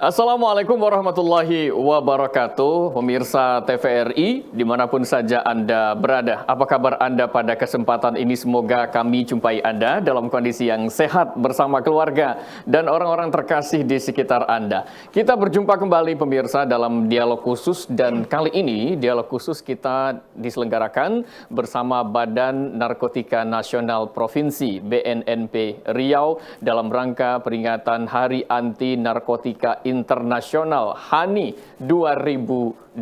Assalamualaikum warahmatullahi wabarakatuh, pemirsa TVRI dimanapun saja Anda berada. Apa kabar Anda pada kesempatan ini? Semoga kami jumpai Anda dalam kondisi yang sehat bersama keluarga dan orang-orang terkasih di sekitar Anda. Kita berjumpa kembali pemirsa dalam dialog khusus, dan kali ini dialog khusus kita diselenggarakan bersama Badan Narkotika Nasional Provinsi BNNP Riau dalam rangka peringatan Hari Anti Narkotika Internasional HANI 2020.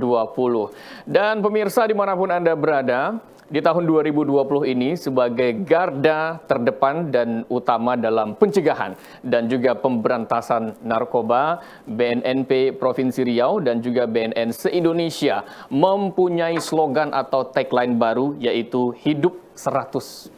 Dan pemirsa dimanapun Anda berada, di tahun 2020 ini sebagai garda terdepan dan utama dalam pencegahan dan juga pemberantasan narkoba, BNNP Provinsi Riau dan juga BNN se-Indonesia mempunyai slogan atau tagline baru, yaitu hidup 100%,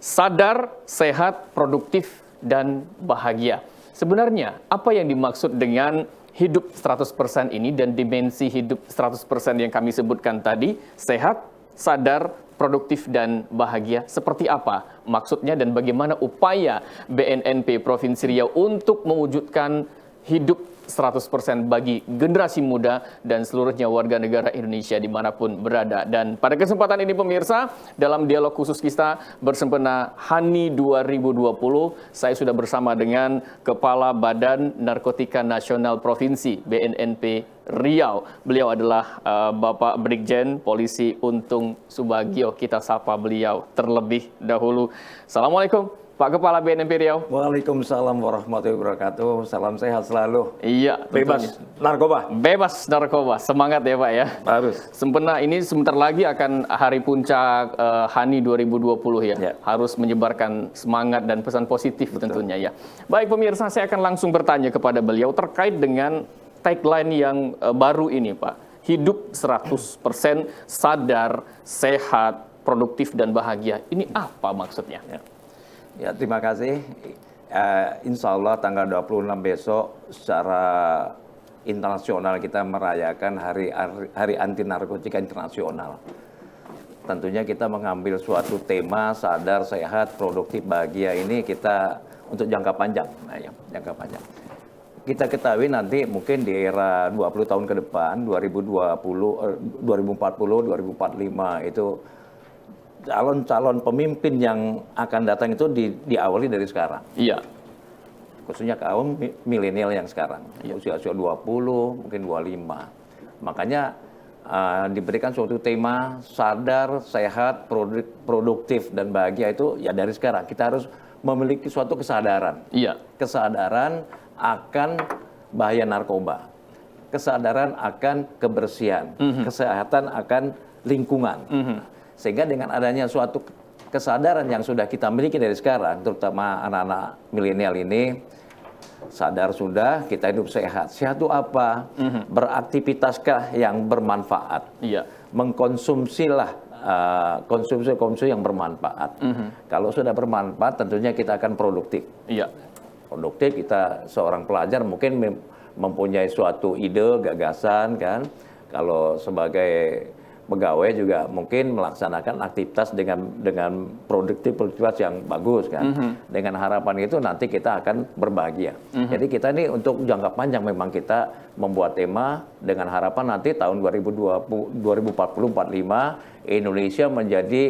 sadar, sehat, produktif, dan bahagia. Sebenarnya, apa yang dimaksud dengan hidup 100% ini dan dimensi hidup 100% yang kami sebutkan tadi, sehat, sadar, produktif, dan bahagia, seperti apa maksudnya dan bagaimana upaya BNNP Provinsi Riau untuk mewujudkan hidup 100% bagi generasi muda dan seluruhnya warga negara Indonesia dimanapun berada. Dan pada kesempatan ini pemirsa, dalam dialog khusus kita bersempena HANI 2020, saya sudah bersama dengan Kepala Badan Narkotika Nasional Provinsi BNNP Riau. Beliau adalah Bapak Brigjen Polisi Untung Subagio. Kita sapa beliau terlebih dahulu. Assalamualaikum Pak Kepala BNNP Riau. Waalaikumsalam warahmatullahi wabarakatuh. Salam sehat selalu. Iya, bebas narkoba. Bebas narkoba. Semangat ya Pak ya. Harus. Sempena ini sebentar lagi akan hari puncak HANI 2020 ya. Harus menyebarkan semangat dan pesan positif. Betul. Tentunya ya. Baik pemirsa, saya akan langsung bertanya kepada beliau terkait dengan tagline yang baru ini Pak. Hidup 100%, sadar, sehat, produktif, dan bahagia. Ini apa maksudnya? Ya, terima kasih. Insya Allah tanggal 26 besok secara internasional kita merayakan Hari Anti Narkotika Internasional. Tentunya kita mengambil suatu tema sadar, sehat, produktif, bahagia ini kita untuk jangka panjang. Jangka panjang. Kita ketahui nanti mungkin di era 20 tahun ke depan, 2040, 2045 itu calon-calon pemimpin yang akan datang itu diawali dari sekarang. Iya. Khususnya kaum milenial yang sekarang. Iya. Usia 20, mungkin 25. Makanya diberikan suatu tema sadar, sehat, produktif, dan bahagia itu ya dari sekarang. Kita harus memiliki suatu kesadaran. Iya. Kesadaran akan bahaya narkoba. Kesadaran akan kebersihan. Kesehatan akan lingkungan. Sehingga dengan adanya suatu kesadaran yang sudah kita miliki dari sekarang, terutama anak-anak milenial ini, sadar sudah, kita hidup sehat. Sehat itu apa? Beraktivitaskah yang bermanfaat? Iya. Mengkonsumsilah konsumsi yang bermanfaat. Kalau sudah bermanfaat, tentunya kita akan produktif. Iya. Produktif, kita seorang pelajar mungkin mempunyai suatu ide, gagasan, kan? Kalau sebagai pegawai juga mungkin melaksanakan aktivitas dengan produktivitas yang bagus kan. Dengan harapan itu nanti kita akan berbahagia. Jadi kita ini untuk jangka panjang memang kita membuat tema dengan harapan nanti tahun 2040-45 Indonesia menjadi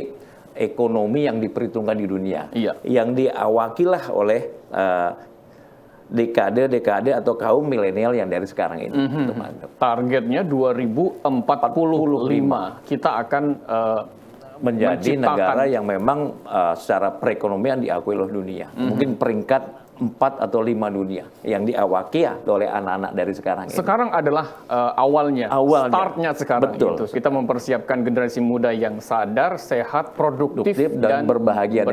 ekonomi yang diperhitungkan di dunia. Iya. Yang diawakilah oleh dekade atau kaum milenial yang dari sekarang ini. Targetnya 2045 kita akan menjadi negara yang memang secara perekonomian diakui oleh dunia. Mungkin peringkat 4 atau 5 dunia yang diawaki oleh anak-anak dari sekarang ini. Sekarang adalah awalnya, startnya sekarang. Betul. Itu. Kita mempersiapkan generasi muda yang sadar, sehat, produktif dan berbahagia.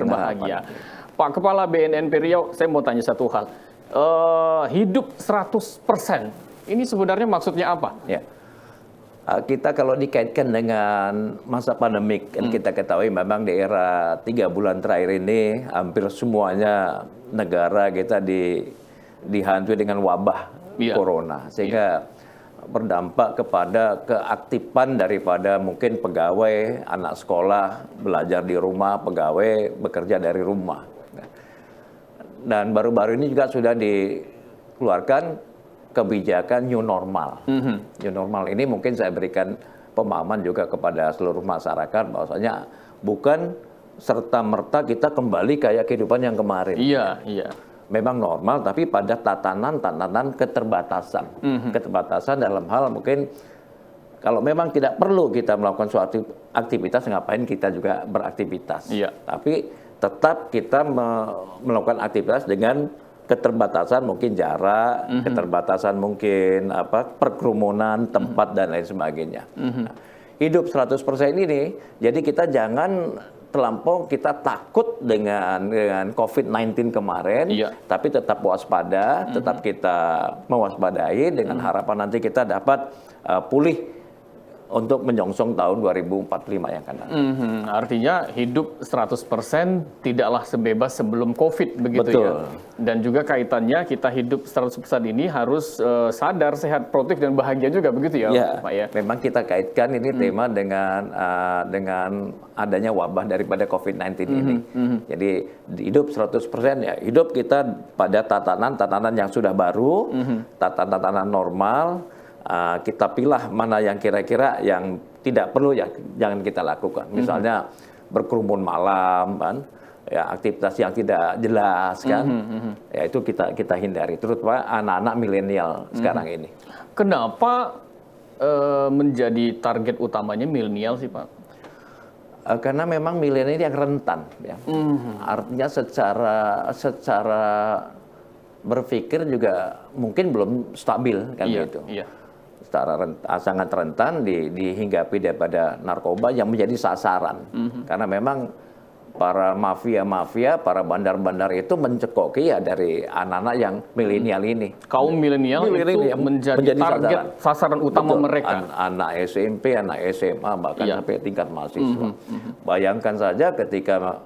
Pak Kepala BNNP Riau, saya mau tanya satu hal. Hidup 100%, ini sebenarnya maksudnya apa? Ya. Kita kalau dikaitkan dengan masa pandemik, kan kita ketahui memang di era 3 bulan terakhir ini hampir semuanya negara kita dihantui dengan wabah corona, sehingga berdampak kepada keaktifan daripada mungkin pegawai, anak sekolah belajar di rumah, pegawai bekerja dari rumah. Dan baru-baru ini juga sudah dikeluarkan kebijakan new normal. New normal ini mungkin saya berikan pemahaman juga kepada seluruh masyarakat bahwasanya bukan serta-merta kita kembali kayak kehidupan yang kemarin. Iya, iya. Memang normal, tapi pada tatanan keterbatasan. Keterbatasan dalam hal mungkin kalau memang tidak perlu kita melakukan suatu aktivitas, ngapain kita juga beraktivitas. Iya. Tapi tetap kita melakukan aktivitas dengan keterbatasan mungkin jarak, keterbatasan mungkin perkerumunan, tempat dan lain sebagainya. Nah, hidup 100% ini, jadi kita jangan terlampau kita takut dengan COVID-19 kemarin, tapi tetap waspada, tetap kita mewaspadai dengan harapan nanti kita dapat pulih untuk menyongsong tahun 2045 yang akan datang. Artinya hidup 100% tidaklah sebebas sebelum COVID begitu. Betul. Ya. Dan juga kaitannya kita hidup 100% ini harus sadar, sehat, produktif dan bahagia juga begitu ya, Pak ya. Memang kita kaitkan ini tema dengan adanya wabah daripada COVID-19 ini. Jadi hidup 100% ya, hidup kita pada tatanan yang sudah baru, tatanan normal. Kita pilih mana yang kira-kira yang tidak perlu ya jangan kita lakukan. Misalnya berkerumun malam kan, ya aktivitas yang tidak jelas kan, ya itu kita hindari. Terutama anak-anak milenial sekarang ini. Kenapa menjadi target utamanya milenial sih Pak? Karena memang milenial yang rentan, ya. Artinya secara berpikir juga mungkin belum stabil kan gitu. Iya. Sangat rentan dihinggapi daripada narkoba yang menjadi sasaran. Karena memang para mafia, para bandar-bandar itu mencekoki ya dari anak-anak yang milenial ini. Kaum milenial itu menjadi target sasaran utama mereka. Anak SMP, anak SMA, bahkan sampai tingkat mahasiswa. Bayangkan saja ketika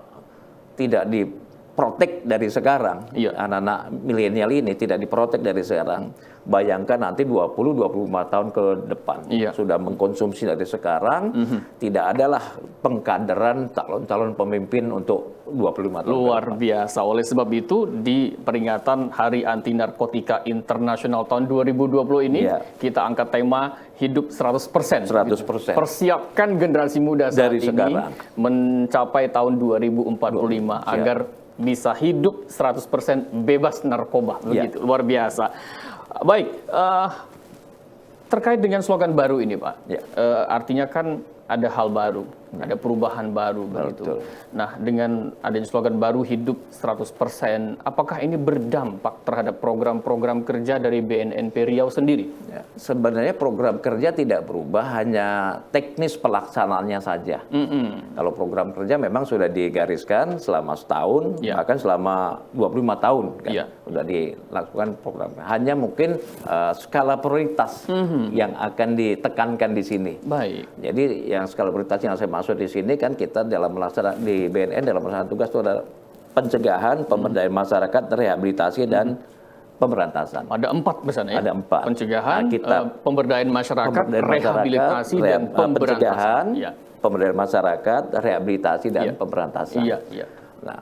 tidak diprotek dari sekarang, anak-anak milenial ini tidak diprotek dari sekarang. Bayangkan nanti 20-25 tahun ke depan sudah mengkonsumsi dari sekarang, tidak adalah pengkaderan calon-calon pemimpin untuk 25 tahun. Luar biasa. Oleh sebab itu di peringatan Hari Anti Narkotika Internasional tahun 2020 ini kita angkat tema hidup 100%. 100%. Persiapkan generasi muda saat dari ini sekarang mencapai tahun 2045 agar bisa hidup 100% bebas narkoba. Begitu. Luar biasa. Baik, terkait dengan slogan baru ini Pak, artinya kan ada hal baru, ada perubahan baru begitu. Nah, dengan adanya slogan baru hidup 100%, apakah ini berdampak terhadap program-program kerja dari BNNP Riau sendiri? Ya, sebenarnya program kerja tidak berubah, hanya teknis pelaksanaannya saja. Kalau program kerja memang sudah digariskan selama setahun, bahkan selama 25 tahun kan, sudah dilakukan program. Hanya mungkin skala prioritas yang akan ditekankan di sini. Baik. Jadi yang skala prioritas yang saya maksud di sini kan kita dalam melaksanakan di BNN dalam melaksanakan tugas itu ada pencegahan, pemberdayaan masyarakat, rehabilitasi dan pemberantasan. Ada 4 misalnya ya? Ada 4. Pencegahan, pemberdayaan masyarakat, rehabilitasi dan pemberantasan. Pemberdayaan masyarakat, rehabilitasi dan pemberantasan. Nah,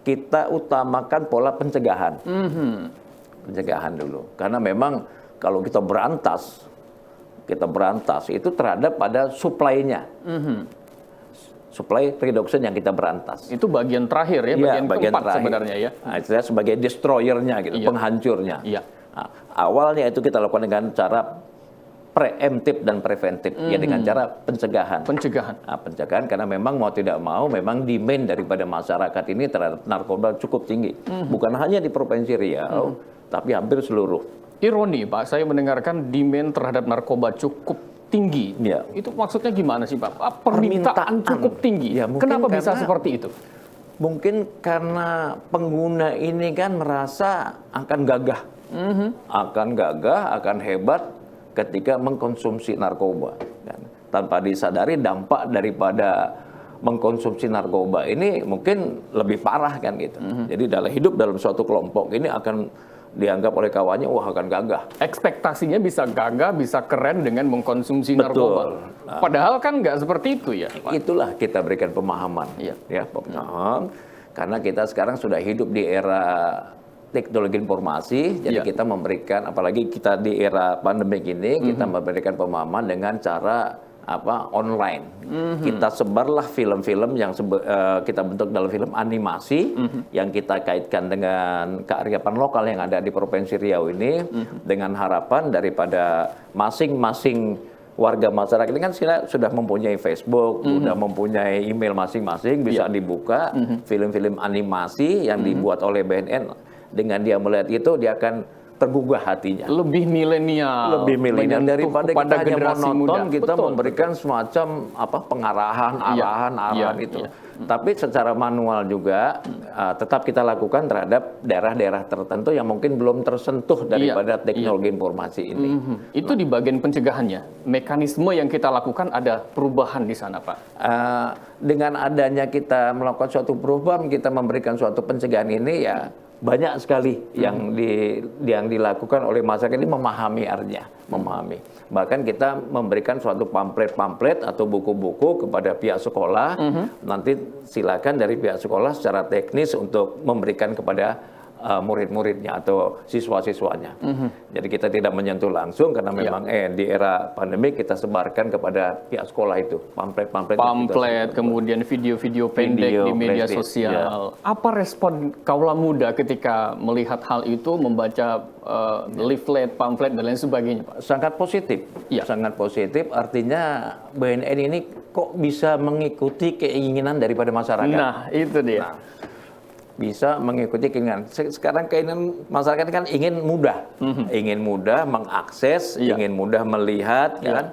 kita utamakan pola pencegahan. Pencegahan dulu. Karena memang kalau kita berantas itu terhadap pada supply-nya. Supply reduction yang kita berantas. Itu bagian terakhir ya, bagian keempat sebenarnya ya. Nah, itu sebagai destroyer-nya gitu, penghancurnya. Nah, awalnya itu kita lakukan dengan cara preemptif dan preventif, ya dengan cara pencegahan. Nah, pencegahan karena memang mau tidak mau memang demand daripada masyarakat ini terhadap narkoba cukup tinggi. Bukan hanya di Provinsi Riau, tapi hampir seluruh. Ironi Pak, saya mendengarkan demand terhadap narkoba cukup tinggi. Itu maksudnya gimana sih Pak? Permintaan cukup tinggi. Kenapa bisa seperti itu? Mungkin karena pengguna ini kan merasa akan gagah. Akan hebat ketika mengkonsumsi narkoba. Tanpa disadari dampak daripada mengkonsumsi narkoba ini mungkin lebih parah kan gitu. Jadi hidup dalam suatu kelompok ini akan dianggap oleh kawannya, wah akan gagah. Ekspektasinya bisa gagah, bisa keren dengan mengkonsumsi narkoba. Padahal kan nggak seperti itu ya Pak. Itulah kita berikan pemahaman. Pemahaman. Karena kita sekarang sudah hidup di era teknologi informasi, jadi kita memberikan, apalagi kita di era pandemi ini, kita memberikan pemahaman dengan cara online. Kita sebarlah film-film yang kita bentuk dalam film animasi yang kita kaitkan dengan kearifan lokal yang ada di Provinsi Riau ini, dengan harapan daripada masing-masing warga masyarakat ini kan sudah mempunyai Facebook, sudah mempunyai email masing-masing, bisa dibuka film-film animasi yang dibuat oleh BNN. Dengan dia melihat itu, dia akan tergugah hatinya. Lebih milenial daripada kita hanya menonton, kita betul, memberikan semacam pengarahan, arahan itu. Tapi secara manual juga tetap kita lakukan terhadap daerah-daerah tertentu yang mungkin belum tersentuh daripada teknologi informasi ini. Itu di bagian pencegahannya, mekanisme yang kita lakukan ada perubahan di sana, Pak? Dengan adanya kita melakukan suatu perubahan, kita memberikan suatu pencegahan ini, ya banyak sekali yang dilakukan oleh masyarakat ini, memahami artinya, memahami. Bahkan kita memberikan suatu pamflet-pamflet atau buku-buku kepada pihak sekolah. Nanti silakan dari pihak sekolah secara teknis untuk memberikan kepada murid-muridnya atau siswa-siswanya. Jadi kita tidak menyentuh langsung karena memang di era pandemi kita sebarkan kepada pihak sekolah itu pamflet, kemudian video-video pendek di media sosial. Apa respon kaula muda ketika melihat hal itu, membaca leaflet, pamflet dan lain sebagainya, Pak? Sangat positif. Sangat positif, artinya BNN ini kok bisa mengikuti keinginan daripada masyarakat. Nah, itu dia. Bisa mengikuti keinginan. Sekarang keinginan masyarakat kan ingin mudah, ingin mudah mengakses, ingin mudah melihat, kan.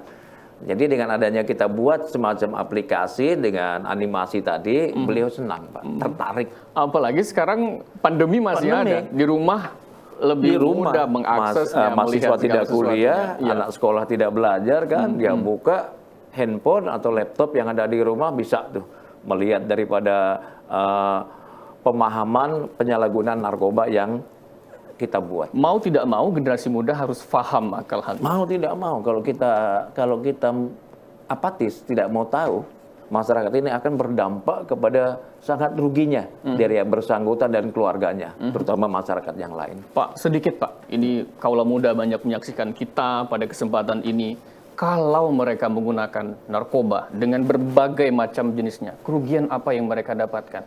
Jadi dengan adanya kita buat semacam aplikasi dengan animasi tadi, beliau senang, Pak, tertarik. Apalagi sekarang pandemi masih ada, di rumah lebih mudah mengakses, mahasiswa tidak kuliah, anak sekolah tidak belajar, kan, dia buka handphone atau laptop yang ada di rumah, bisa tuh melihat daripada pemahaman penyalahgunaan narkoba yang kita buat. Mau tidak mau generasi muda harus paham akal hal. Mau tidak mau, kalau kita apatis, tidak mau tahu, masyarakat ini akan berdampak kepada sangat ruginya dari yang bersangkutan dan keluarganya, terutama masyarakat yang lain. Pak, sedikit Pak, ini kaula muda banyak menyaksikan kita pada kesempatan ini. Kalau mereka menggunakan narkoba dengan berbagai macam jenisnya, kerugian apa yang mereka dapatkan?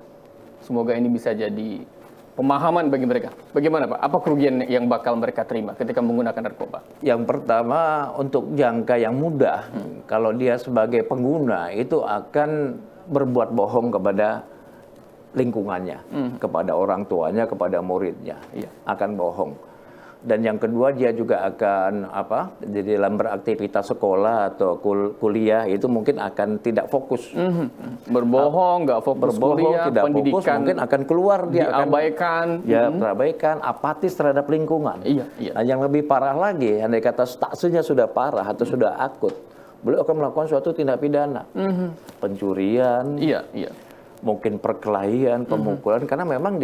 Semoga ini bisa jadi pemahaman bagi mereka. Bagaimana Pak? Apa kerugian yang bakal mereka terima ketika menggunakan narkoba? Yang pertama, untuk jangka yang mudah, kalau dia sebagai pengguna itu akan berbuat bohong kepada lingkungannya, kepada orang tuanya, kepada muridnya, akan bohong. Dan yang kedua, dia juga akan jadi dalam beraktivitas sekolah atau kuliah itu mungkin akan tidak fokus. Berbohong, nggak fokus kuliah, tidak pendidikan fokus, mungkin akan keluar, dia diabaikan, terabaikan, apatis terhadap lingkungan. Nah, yang lebih parah lagi, andai kata statusnya sudah parah atau sudah akut, beliau akan melakukan suatu tindak pidana, pencurian. Mungkin perkelahian, pemukulan, karena memang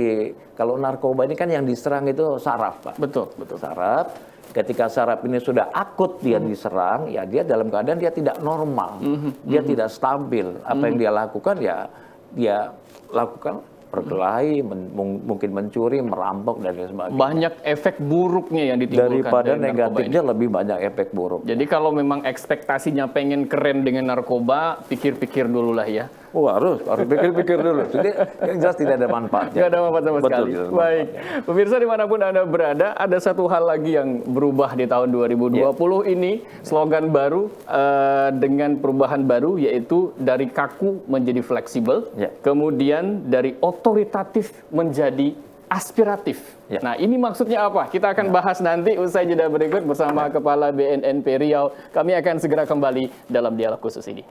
kalau narkoba ini kan yang diserang itu saraf, Pak. Betul. Saraf. Ketika saraf ini sudah akut dia diserang, ya dia dalam keadaan dia tidak normal, dia tidak stabil. Apa yang dia lakukan, ya dia lakukan perkelahi, mungkin mencuri, merampok dan lain sebagainya. Banyak efek buruknya yang ditimbulkan daripada dari negatifnya, lebih banyak efek buruk. Jadi kalau memang ekspektasinya pengen keren dengan narkoba, pikir-pikir dulu lah ya. Harus pikir-pikir dulu. Jadi yang jelas tidak ada manfaatnya. Tidak ada manfaat sama sekali. Baik, pemirsa dimanapun Anda berada, ada satu hal lagi yang berubah di tahun 2020 ini, slogan baru dengan perubahan baru, yaitu dari kaku menjadi fleksibel, kemudian dari otoritatif menjadi aspiratif. Nah, ini maksudnya apa? Kita akan bahas nanti usai jeda berikut bersama Kepala BNNP Riau. Kami akan segera kembali dalam dialog khusus ini.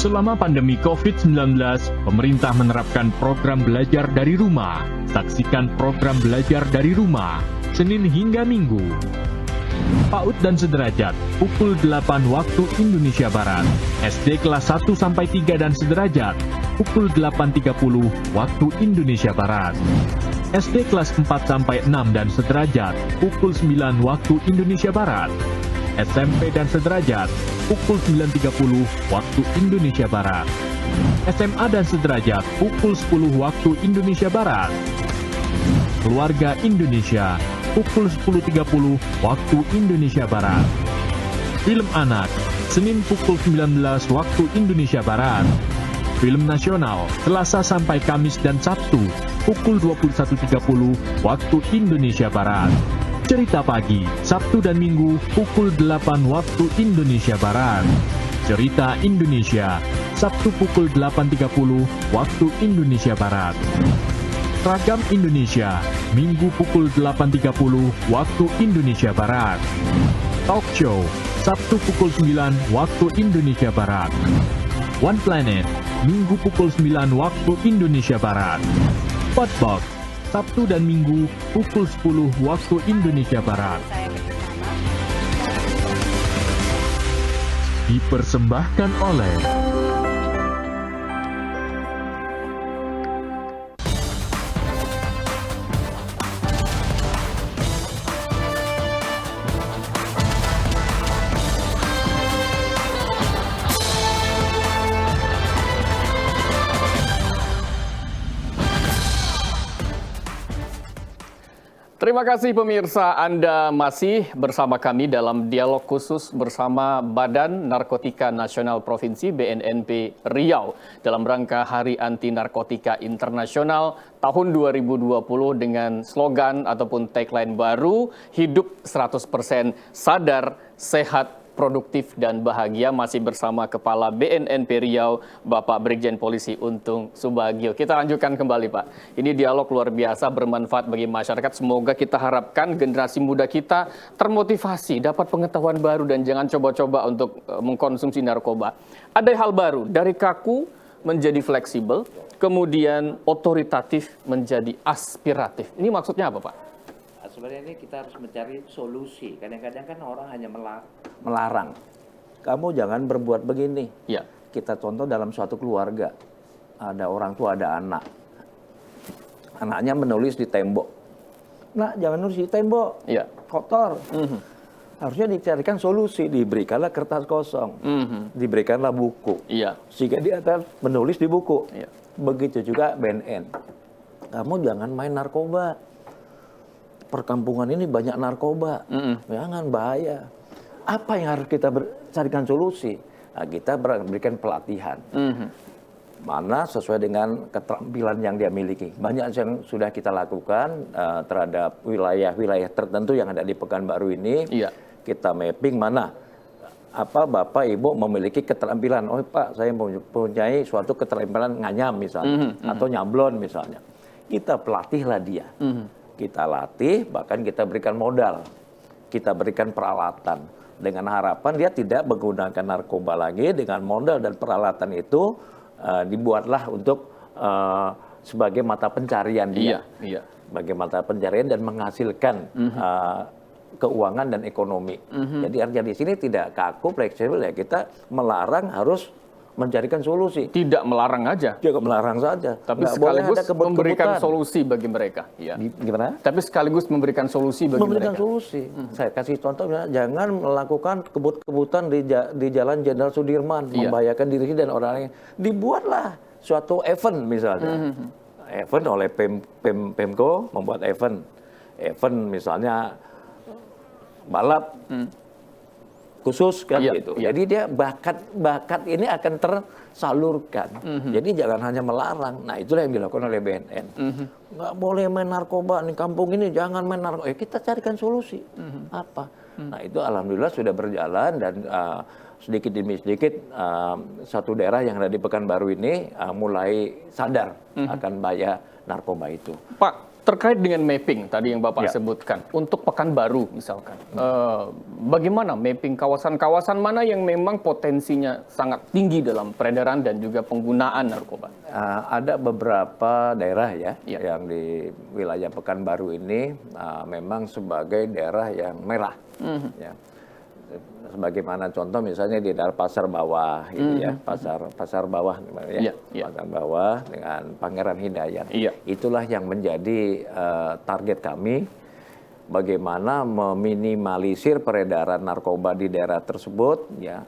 Selama pandemi COVID-19, pemerintah menerapkan program belajar dari rumah. Saksikan program belajar dari rumah, Senin hingga Minggu. PAUD dan sederajat pukul 8 waktu Indonesia Barat. SD kelas 1 sampai 3 dan sederajat pukul 8.30 waktu Indonesia Barat. SD kelas 4 sampai 6 dan sederajat pukul 9 waktu Indonesia Barat. SMP dan sederajat pukul 9.30 waktu Indonesia Barat. SMA dan sederajat pukul 10 waktu Indonesia Barat. Keluarga Indonesia pukul 10.30 waktu Indonesia Barat. Film anak Senin pukul 19 waktu Indonesia Barat. Film nasional Selasa sampai Kamis dan Sabtu pukul 21.30 waktu Indonesia Barat. Cerita pagi Sabtu dan Minggu pukul 8 waktu Indonesia Barat. Cerita Indonesia Sabtu pukul 8.30 waktu Indonesia Barat. Ragam Indonesia Minggu pukul 8.30 waktu Indonesia Barat. Talk Show Sabtu pukul 9 waktu Indonesia Barat. One Planet Minggu pukul 9 waktu Indonesia Barat. Spotbox Sabtu dan Minggu pukul 10 waktu Indonesia Barat. Dipersembahkan oleh Terima kasih pemirsa, Anda masih bersama kami dalam dialog khusus bersama Badan Narkotika Nasional Provinsi BNNP Riau dalam rangka Hari Anti Narkotika Internasional tahun 2020 dengan slogan ataupun tagline baru, hidup 100% sadar, sehat, produktif dan bahagia. Masih bersama Kepala BNNP Riau, Bapak Brigjen Polisi Untung Subagio. Kita lanjutkan kembali, Pak. Ini dialog luar biasa, bermanfaat bagi masyarakat. Semoga kita harapkan generasi muda kita termotivasi, dapat pengetahuan baru dan jangan coba-coba untuk mengkonsumsi narkoba. Ada hal baru, dari kaku menjadi fleksibel, kemudian otoritatif menjadi aspiratif. Ini maksudnya apa, Pak? Sebenarnya ini kita harus mencari solusi. Kadang-kadang kan orang hanya melarang. Kamu jangan berbuat begini. Ya. Kita contoh dalam suatu keluarga. Ada orang tua, ada anak. Anaknya menulis di tembok. Nak, jangan nulis di tembok. Ya. Kotor. Harusnya dicarikan solusi. Diberikanlah kertas kosong. Diberikanlah buku. Iya. Sehingga dia akan menulis di buku. Iya. Begitu juga BNN. Kamu jangan main narkoba. Perkampungan ini banyak narkoba, jangan, bahaya. Apa yang harus kita carikan solusi? Nah, kita berikan pelatihan, mana sesuai dengan keterampilan yang dia miliki. Banyak yang sudah kita lakukan terhadap wilayah-wilayah tertentu yang ada di Pekanbaru ini. Iya. Kita mapping mana apa Bapak Ibu memiliki keterampilan. Oh Pak, saya mempunyai suatu keterampilan nganyam misalnya, atau nyablon misalnya. Kita pelatihlah dia. Kita latih, bahkan kita berikan modal, kita berikan peralatan. Dengan harapan dia tidak menggunakan narkoba lagi, dengan modal dan peralatan itu dibuatlah untuk sebagai mata pencarian dia. Iya. Sebagai mata pencarian dan menghasilkan keuangan dan ekonomi. Jadi artinya di sini tidak kaku, fleksibel, ya kita melarang, harus mencarikan solusi. Tidak melarang aja. Tidak melarang saja. Tapi nggak sekaligus boleh ada memberikan solusi bagi mereka. Ya. Gimana? Tapi sekaligus memberikan solusi bagi Memberikan mereka. solusi. Saya kasih contoh, jangan melakukan kebut-kebutan di Jalan Jenderal Sudirman, membahayakan diri dan orang lain. Dibuatlah suatu event misalnya. Event oleh Pemko membuat event. Event misalnya balap. Khusus kan gitu. Jadi dia bakat ini akan tersalurkan. Jadi jangan hanya melarang. Nah, itulah yang dilakukan oleh BNN. Nggak boleh main narkoba di kampung ini, jangan main narkoba. Kita carikan solusi. Apa? Nah, itu alhamdulillah sudah berjalan dan sedikit demi sedikit satu daerah yang ada di Pekanbaru ini mulai sadar akan bahaya narkoba itu. Pak, Terkait dengan mapping tadi yang Bapak Ya. sebutkan, untuk Pekanbaru misalkan, bagaimana mapping kawasan-kawasan mana yang memang potensinya sangat tinggi dalam peredaran dan juga penggunaan narkoba? Ada beberapa daerah ya, Ya. yang di wilayah Pekanbaru ini memang sebagai daerah yang merah. Ya. Sebagaimana contoh misalnya di daerah Pasar Bawah, gitu ya, Pasar Bawah, ya, Iya, iya. Pasar Bawah dengan Pangeran Hidayat. Iya. Itulah yang menjadi target kami, bagaimana meminimalisir peredaran narkoba di daerah tersebut, ya,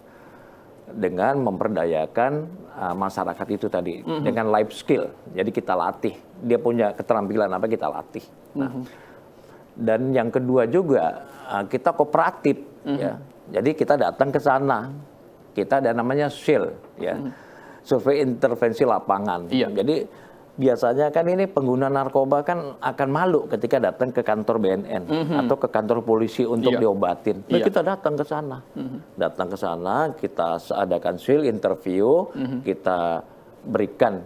dengan memperdayakan masyarakat itu tadi dengan life skill. Jadi kita latih, dia punya keterampilan apa kita latih. Nah, dan yang kedua juga kita kooperatif, ya. Jadi kita datang ke sana, kita ada namanya SIL, ya, survei intervensi lapangan. Iya. Jadi biasanya kan ini pengguna narkoba kan akan malu ketika datang ke kantor BNN atau ke kantor polisi untuk Iya. diobatin. Nah, Iya. kita datang ke sana, kita adakan SIL interview, kita berikan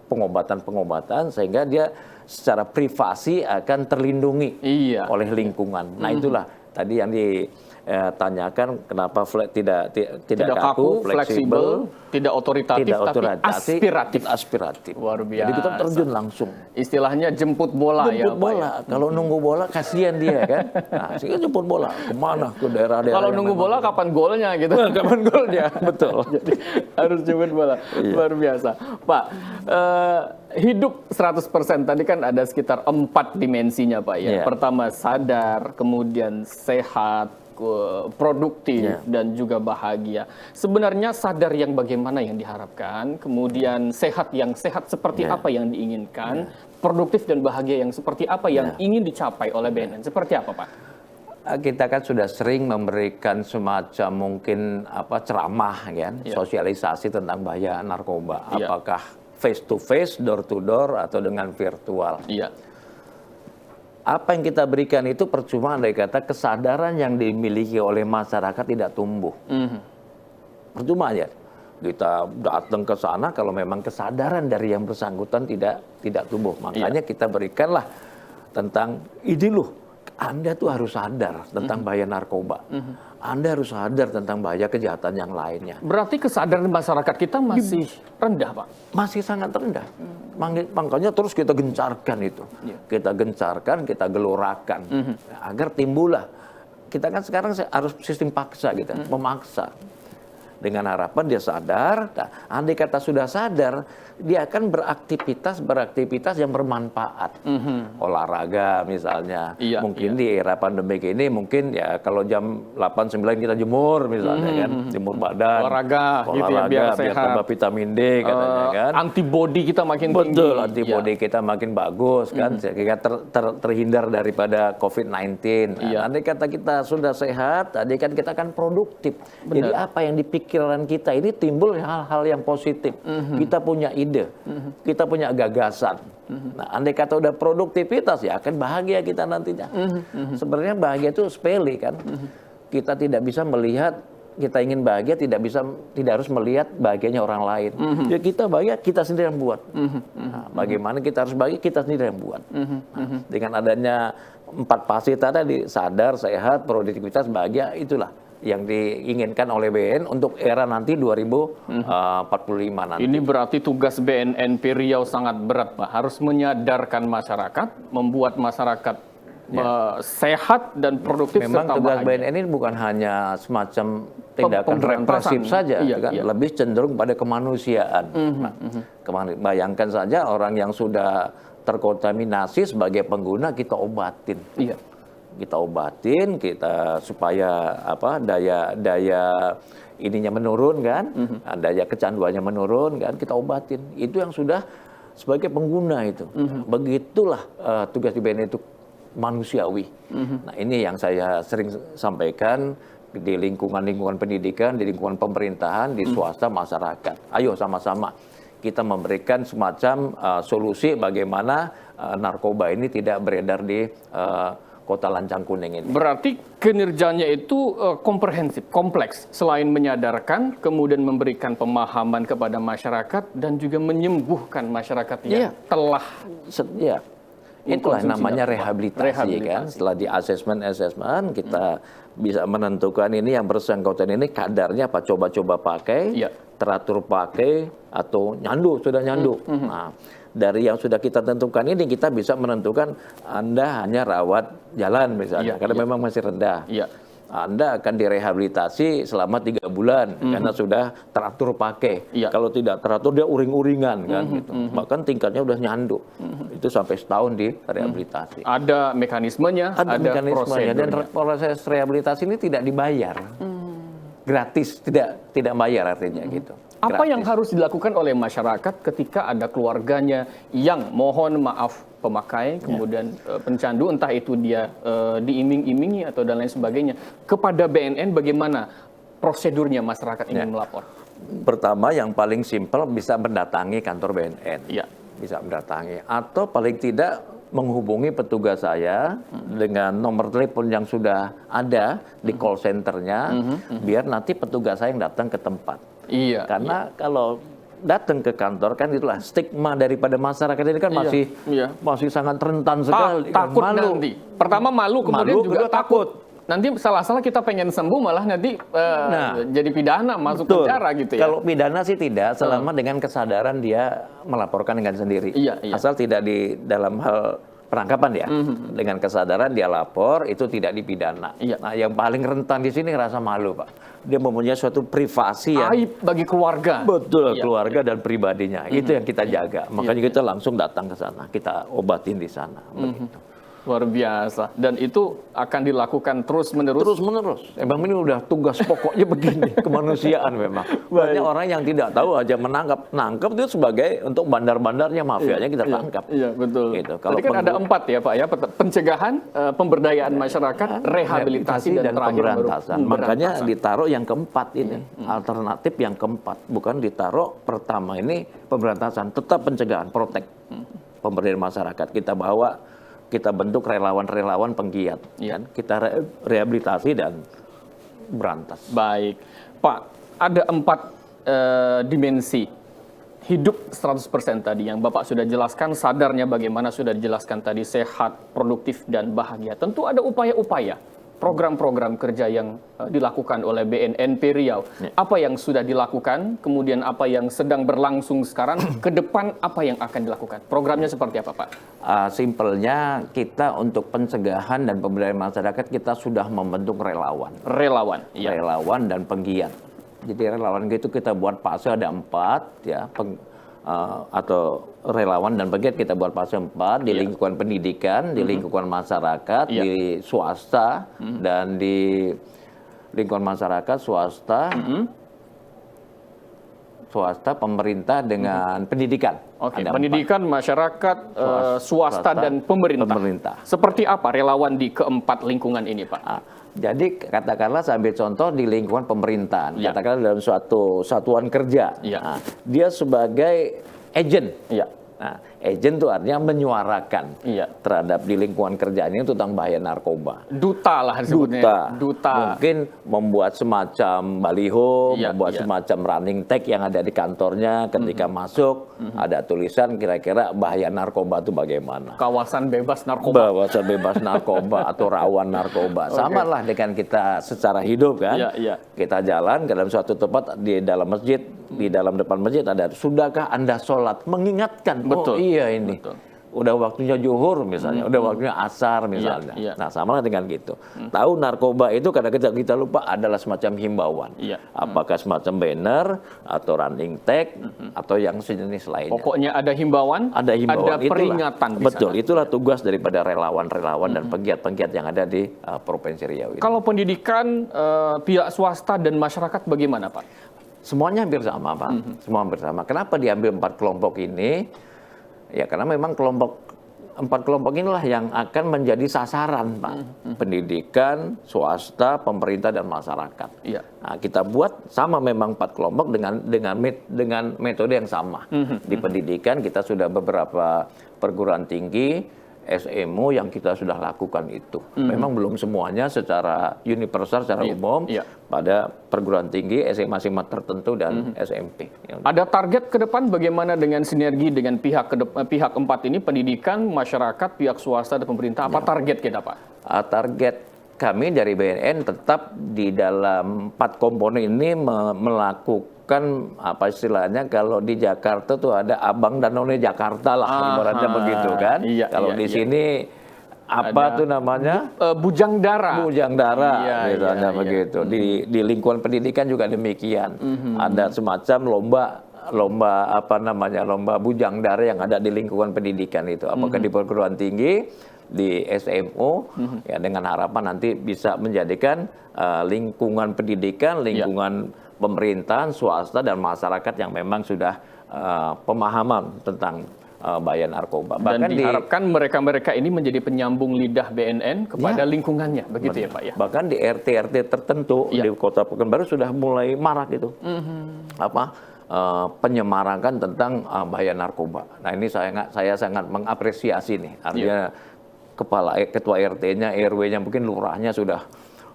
pengobatan-pengobatan sehingga dia secara privasi akan terlindungi Iya. oleh lingkungan. Nah, itulah tadi yang ditanyakan kenapa tidak kaku, fleksibel, tidak otoritatif, tidak tapi otoritatif, aspiratif. aspiratif. Luar Jadi kita biasa. terjun langsung. Istilahnya jemput bola ya, Jemput Pak. bola. Kalau nunggu bola kasihan dia kan. Nah, sehingga jemput bola kemana? Ke daerah-daerah. Kalau yang nunggu memang- bola kapan golnya gitu. Kapan golnya? Betul. Jadi harus jemput bola. Luar biasa. Pak, hidup 100% tadi kan ada sekitar 4 dimensinya Pak ya. Iya. Pertama sadar, kemudian sehat, produktif, dan juga bahagia. Sebenarnya sadar yang bagaimana yang diharapkan, kemudian sehat yang sehat seperti apa yang diinginkan, produktif dan bahagia yang seperti apa yang ingin dicapai oleh BNN. Seperti apa Pak? Kita kan sudah sering memberikan semacam mungkin ceramah kan, sosialisasi tentang bahaya narkoba. Iya. Apakah face to face, door to door, atau dengan virtual. Iya. Apa yang kita berikan itu percuma andai kata kesadaran yang dimiliki oleh masyarakat tidak tumbuh. Percuma aja. Kita datang ke sana kalau memang kesadaran dari yang bersangkutan tidak tumbuh. Makanya kita berikanlah tentang ini loh. Anda tuh harus sadar tentang bahaya narkoba. Anda harus sadar tentang bahaya kejahatan yang lainnya. Berarti kesadaran masyarakat kita masih rendah, Pak? Masih sangat rendah. Makanya terus kita gencarkan itu. Kita gencarkan, kita gelorakan. Agar timbullah. Kita kan sekarang harus sistem paksa gitu, memaksa. Dengan harapan dia sadar, nah, andai kata sudah sadar, dia akan beraktivitas yang bermanfaat. Olahraga misalnya, mungkin di era pandemik ini mungkin ya kalau jam 8-9 kita jemur misalnya kan, jemur badan. Olahraga gitu ya, biar sehat. tambah vitamin D katanya kan. Antibody kita makin tinggi. Betul, antibody kita makin bagus kan, sehingga terhindar daripada COVID-19. Nah, andai kata kita sudah sehat, tadi kan kita akan produktif. Jadi apa yang dipikirkan kita ini timbul hal-hal yang positif. Kita punya ide, kita punya gagasan. Nah, andai kata udah produktivitas ya akan bahagia kita nantinya. Sebenarnya bahagia itu sepele kan. Kita tidak bisa melihat kita ingin bahagia tidak harus melihat bahagianya orang lain. Ya kita bahagia kita sendiri yang buat. Nah, bagaimana kita harus bahagia kita sendiri yang buat. Nah, dengan adanya 4 pasti tadi sadar, sehat, produktivitas, bahagia itulah yang diinginkan oleh BNN untuk era nanti 2045 nanti. Ini berarti tugas BNN Riau sangat berat, Pak. Harus menyadarkan masyarakat, membuat masyarakat sehat dan produktif. Memang serta tugas bahagia. BNN ini bukan hanya semacam tindakan represif saja, kan? Lebih cenderung pada kemanusiaan. Nah, bayangkan saja orang yang sudah terkontaminasi sebagai pengguna kita obatin. Kita obatin, supaya daya ininya menurun kan, daya kecanduannya menurun kan, kita obatin. Itu yang sudah sebagai pengguna itu. Begitulah tugas di BNN itu manusiawi. Nah, ini yang saya sering sampaikan di lingkungan pendidikan, di lingkungan pemerintahan, di swasta, masyarakat. Ayo sama-sama kita memberikan semacam solusi bagaimana narkoba ini tidak beredar di Kota Lancang Kuning ini. Berarti kinerjanya itu komprehensif, kompleks. Selain menyadarkan, kemudian memberikan pemahaman kepada masyarakat dan juga menyembuhkan masyarakat yang telah. Itulah mengkonsumsi namanya narkoba. rehabilitasi kan. Setelah di assessment kita bisa menentukan ini yang bersangkutan ini kadarnya apa, coba-coba pakai, Iya. teratur pakai atau sudah nyandu. Nah, dari yang sudah kita tentukan ini kita bisa menentukan Anda hanya rawat jalan misalnya Iya, karena iya. memang masih rendah. Iya. Anda akan direhabilitasi selama 3 bulan karena sudah teratur pakai. Iya. Kalau tidak teratur dia uring-uringan kan gitu. Bahkan tingkatnya udah nyandu. Itu sampai setahun di rehabilitasi. Ada mekanismenya, Ada mekanismenya dan prosedurnya. proses rehabilitasi ini tidak dibayar. Gratis, tidak bayar artinya gitu. Apa Gratis. yang harus dilakukan oleh masyarakat ketika ada keluarganya yang mohon maaf pemakai, kemudian pencandu, entah itu dia diiming-imingi atau dan lain sebagainya. Kepada BNN bagaimana prosedurnya masyarakat ingin melapor? Pertama yang paling simpel bisa mendatangi kantor BNN. Iya. Bisa mendatangi atau paling tidak menghubungi petugas saya dengan nomor telepon yang sudah ada di call centernya, biar nanti petugas saya yang datang ke tempat. Iya. Karena kalau datang ke kantor kan itulah stigma daripada masyarakat ini kan Iya. masih sangat rentan sekali. Takut Malu. nanti. Pertama malu, kemudian Malu, juga kedua takut. Nanti salah-salah kita pengen sembuh malah nanti jadi pidana masuk Betul. penjara gitu ya. Kalau pidana sih tidak, selama dengan kesadaran dia melaporkan dengan sendiri. Iya, iya. Asal tidak di dalam hal penangkapan ya. Dengan kesadaran dia lapor, itu tidak dipidana. Iya. Nah, yang paling rentan di sini rasa malu, Pak. Dia mempunyai suatu privasi yang Aib bagi keluarga. betul Iya. keluarga dan pribadinya. Itu yang kita jaga. Makanya kita langsung datang ke sana, kita obatin di sana. Begitu. Luar biasa. Dan itu akan dilakukan terus-menerus. Terus menerus. Emang ini udah tugas pokoknya begini kemanusiaan memang. Banyak orang yang tidak tahu aja nangkap itu sebagai untuk bandar-bandarnya mafianya kita tangkap. Iya, betul. Gitu. Tadi kan ada 4 ya Pak ya, pencegahan, pemberdayaan masyarakat, rehabilitasi dan terakhir baru pemberantasan. Makanya ditaruh yang keempat ini, alternatif yang keempat, bukan ditaruh pertama ini pemberantasan, tetap pencegahan, protek pemberdayaan masyarakat. Kita bentuk relawan-relawan penggiat, Iya. kan? Kita rehabilitasi dan berantas. Baik. Pak, ada 4 dimensi hidup 100% tadi yang Bapak sudah jelaskan, sadarnya bagaimana sudah dijelaskan tadi, sehat, produktif, dan bahagia. Tentu ada upaya-upaya, program-program kerja yang dilakukan oleh BNNP Riau. Apa yang sudah dilakukan, kemudian apa yang sedang berlangsung sekarang, ke depan apa yang akan dilakukan? Programnya seperti apa, Pak? Simpelnya kita untuk pencegahan dan pemberdayaan masyarakat kita sudah membentuk relawan. Relawan. Iya. Relawan dan penggiat. Jadi relawan itu kita buat fase ada 4 ya, atau relawan dan penggiat kita buat fase 4 di lingkungan pendidikan, di lingkungan masyarakat, di swasta dan di lingkungan masyarakat, swasta, pemerintah dengan pendidikan. Oke, Ada pendidikan, masyarakat, swasta, dan pemerintah. Seperti apa relawan di keempat lingkungan ini, Pak? Jadi katakanlah saya ambil contoh di lingkungan pemerintahan, Ya. katakanlah dalam suatu satuan kerja, Ya. Dia sebagai agent. Iya. Nah, agent itu artinya menyuarakan Iya. terhadap di lingkungan kerjaan ini tentang bahaya narkoba. Duta lah disebutnya. Duta. Mungkin membuat semacam baliho, Iya, membuat iya. semacam running tag yang ada di kantornya ketika masuk, ada tulisan kira-kira bahaya narkoba itu bagaimana. Kawasan bebas narkoba. Bahwa bebas narkoba atau rawan narkoba. Sama lah dengan kita secara hidup kan. Iya, iya. Kita jalan ke dalam suatu tempat di dalam masjid, di dalam depan masjid ada, sudahkah Anda sholat? Mengingatkan, Betul. oh iya ini. Betul. Udah waktunya zuhur misalnya, udah waktunya asar misalnya. Iya. Nah, sama lah dengan gitu. Tahu narkoba itu kadang-kadang kita lupa adalah semacam himbauan. Iya. Apakah semacam banner atau running tag atau yang sejenis lainnya. Pokoknya ada himbauan, Ada himbauan, ada peringatan di betul, sana. itulah tugas daripada relawan-relawan dan penggiat-penggiat yang ada di Provinsi Riau ini. Kalau pendidikan, pihak swasta dan masyarakat bagaimana, Pak? Semuanya hampir sama, Pak. Semua hampir sama. Kenapa diambil 4 kelompok ini? Ya karena memang 4 kelompok inilah yang akan menjadi sasaran, Pak. Pendidikan, swasta, pemerintah dan masyarakat. Iya. Nah, kita buat sama memang 4 kelompok dengan metode yang sama. Di pendidikan kita sudah beberapa perguruan tinggi, SMO yang kita sudah lakukan itu. Memang belum semuanya secara universal, secara umum pada perguruan tinggi, SMA tertentu dan SMP. Ada target ke depan bagaimana dengan sinergi dengan pihak empat ini, pendidikan, masyarakat, pihak swasta dan pemerintah. Apa target kita, Pak? Target kami dari BNN tetap di dalam 4 komponen ini melakukan apa istilahnya, kalau di Jakarta tuh ada abang dan none Jakarta lah, ibaratnya begitu kan. Kalau di sini apa tuh namanya? Bujang dara. Bujang dara, misalnya begitu. Di lingkungan pendidikan juga demikian. Ada semacam lomba apa namanya, lomba bujang dara yang ada di lingkungan pendidikan itu. Apakah di perguruan tinggi, di SMO, ya dengan harapan nanti bisa menjadikan lingkungan pendidikan, lingkungan pemerintahan, swasta dan masyarakat yang memang sudah pemahaman tentang bahaya narkoba. Dan diharapkan mereka-mereka ini menjadi penyambung lidah BNN kepada lingkungannya, begitu ya Pak ya? Bahkan di RT-RT tertentu di Kota Pekanbaru sudah mulai marak itu. Penyemarangan tentang bahaya narkoba. Nah ini saya sangat mengapresiasi nih. Artinya ketua RT-nya, RW-nya, mungkin lurahnya sudah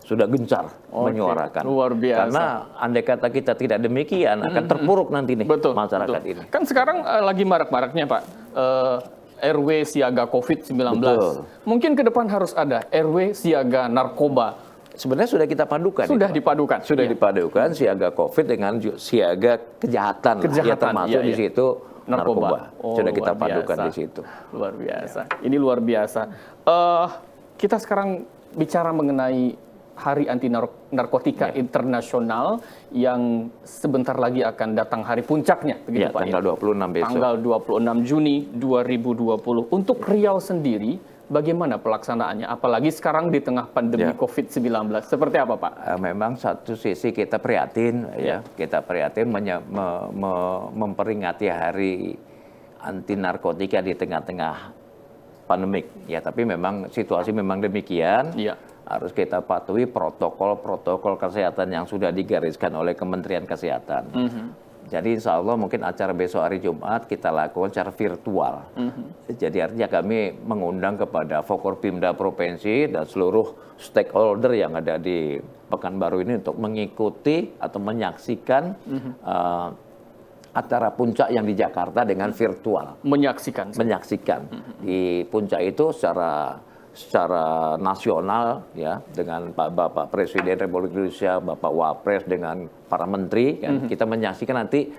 gencar menyuarakan. Luar biasa. Karena andai kata kita tidak demikian akan terpuruk nanti nih masyarakat ini. Kan sekarang lagi marak-maraknya Pak, RW siaga COVID-19. Mungkin ke depan harus ada RW siaga narkoba. Sebenarnya sudah kita padukan. Sudah dipadukan. Sudah dipadukan siaga COVID dengan siaga kejahatan. Ya, termasuk di situ narkoba. Sudah kita padukan di situ. Luar biasa. Ini luar biasa. Kita sekarang bicara mengenai Hari Anti Narkotika Internasional yang sebentar lagi akan datang hari puncaknya, begitu Pak. Tanggal 26 besok. Tanggal 26 Juni 2020. Untuk Riau sendiri, bagaimana pelaksanaannya? Apalagi sekarang di tengah pandemi COVID-19. Seperti apa, Pak? Memang satu sisi kita prihatin, kita prihatin memperingati Hari Anti Narkotika di tengah-tengah pandemik. Ya, tapi memang situasi memang demikian. Harus kita patuhi protokol kesehatan yang sudah digariskan oleh Kementerian Kesehatan. Jadi insya Allah mungkin acara besok hari Jumat kita lakukan secara virtual. Jadi artinya kami mengundang kepada Forkopimda Provinsi dan seluruh stakeholder yang ada di Pekanbaru ini untuk mengikuti atau menyaksikan acara puncak yang di Jakarta dengan virtual. Menyaksikan. Di puncak itu secara nasional ya, dengan Bapak Presiden Republik Indonesia, Bapak Wapres dengan para menteri kan, kita menyaksikan nanti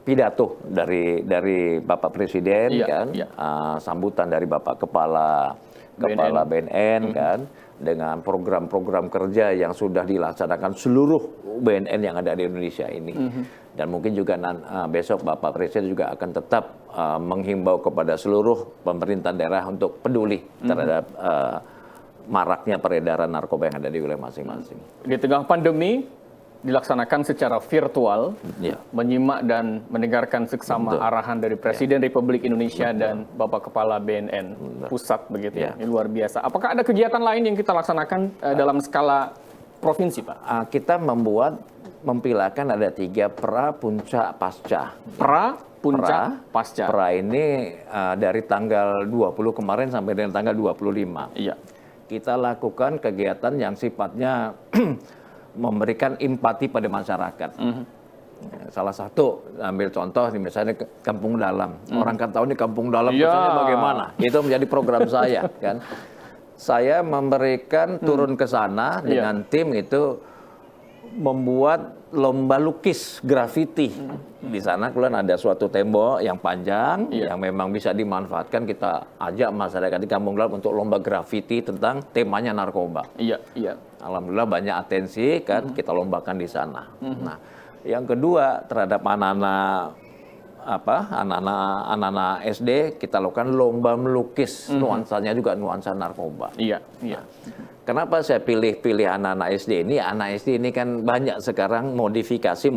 pidato dari Bapak Presiden sambutan dari Bapak Kepala BNN kan, dengan program-program kerja yang sudah dilaksanakan seluruh BNN yang ada di Indonesia ini. Dan mungkin juga besok Bapak Presiden juga akan tetap menghimbau kepada seluruh pemerintah daerah untuk peduli terhadap maraknya peredaran narkoba yang ada di wilayah masing-masing. Di tengah pandemi dilaksanakan secara virtual, menyimak dan mendengarkan seksama arahan dari Presiden Republik Indonesia dan Bapak Kepala BNN Pusat, begitu ya. Ini luar biasa. Apakah ada kegiatan lain yang kita laksanakan dalam skala provinsi, Pak? Kita mempilakan ada 3 pra, puncak, pasca. Pra, puncak, pasca. Pra ini dari tanggal 20 kemarin sampai dengan tanggal 25. Kita lakukan kegiatan yang sifatnya memberikan empati pada masyarakat. Salah satu, ambil contoh misalnya Kampung Dalam. Orang kan tahu nih Kampung Dalam misalnya bagaimana. Itu menjadi program saya kan. Saya memberikan turun ke sana dengan tim itu membuat lomba lukis grafiti. Di sana kemudian ada suatu tembok yang panjang yang memang bisa dimanfaatkan. Kita ajak masyarakat di Kampung Dalam untuk lomba grafiti tentang temanya narkoba. Alhamdulillah banyak atensi kan, kita lombakan di sana. Nah, yang kedua terhadap anak-anak SD kita lakukan lomba melukis, nuansanya juga nuansa narkoba. Kenapa saya pilih anak-anak SD ini? Anak SD ini kan banyak sekarang modifikasi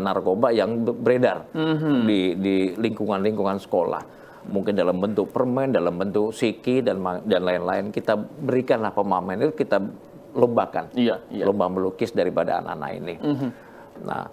narkoba yang beredar di lingkungan sekolah. Mungkin dalam bentuk permen, dalam bentuk siki dan lain-lain. Kita berikanlah pemahaman itu, kita lombakan, lomba melukis daripada anak-anak ini. Nah,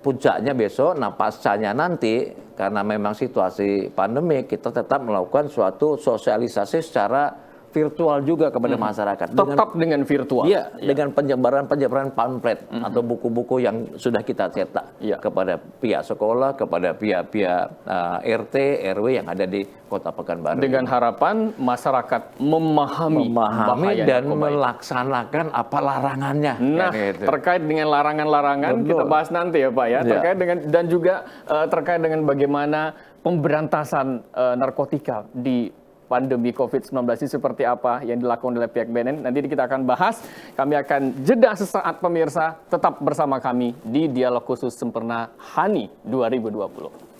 puncaknya besok. Nah, pascanya nanti karena memang situasi pandemi, kita tetap melakukan suatu sosialisasi secara virtual juga kepada masyarakat. Tetap dengan virtual. Iya, dengan penyebaran pamflet atau buku-buku yang sudah kita cetak kepada pihak sekolah, kepada pihak-pihak RT, RW yang ada di Kota Pekanbaru. Dengan harapan masyarakat memahami bahaya dan narkoba itu. melaksanakan apa larangannya. Nah, kan gitu. terkait dengan larangan-larangan kita bahas nanti ya Pak ya. Terkait dengan dan juga terkait dengan bagaimana pemberantasan narkotika di pandemi COVID-19 ini seperti apa yang dilakukan oleh pihak BNN. Nanti kita akan bahas. Kami akan jeda sesaat pemirsa. Tetap bersama kami di Dialog Khusus Sempurna Hani 2020.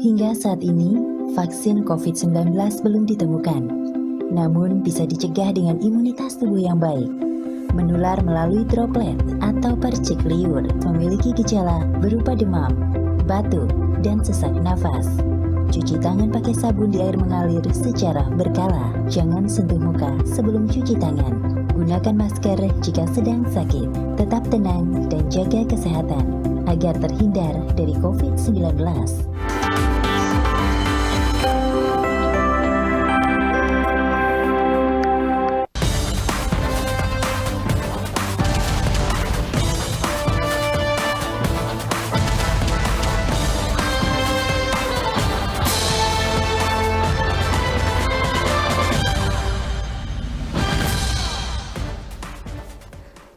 Hingga saat ini, vaksin COVID-19 belum ditemukan. Namun bisa dicegah dengan imunitas tubuh yang baik. Menular melalui droplet atau percik liur, memiliki gejala berupa demam, batuk, dan sesak nafas. Cuci tangan pakai sabun di air mengalir secara berkala. Jangan sentuh muka sebelum cuci tangan. Gunakan masker jika sedang sakit. Tetap tenang dan jaga kesehatan agar terhindar dari COVID-19.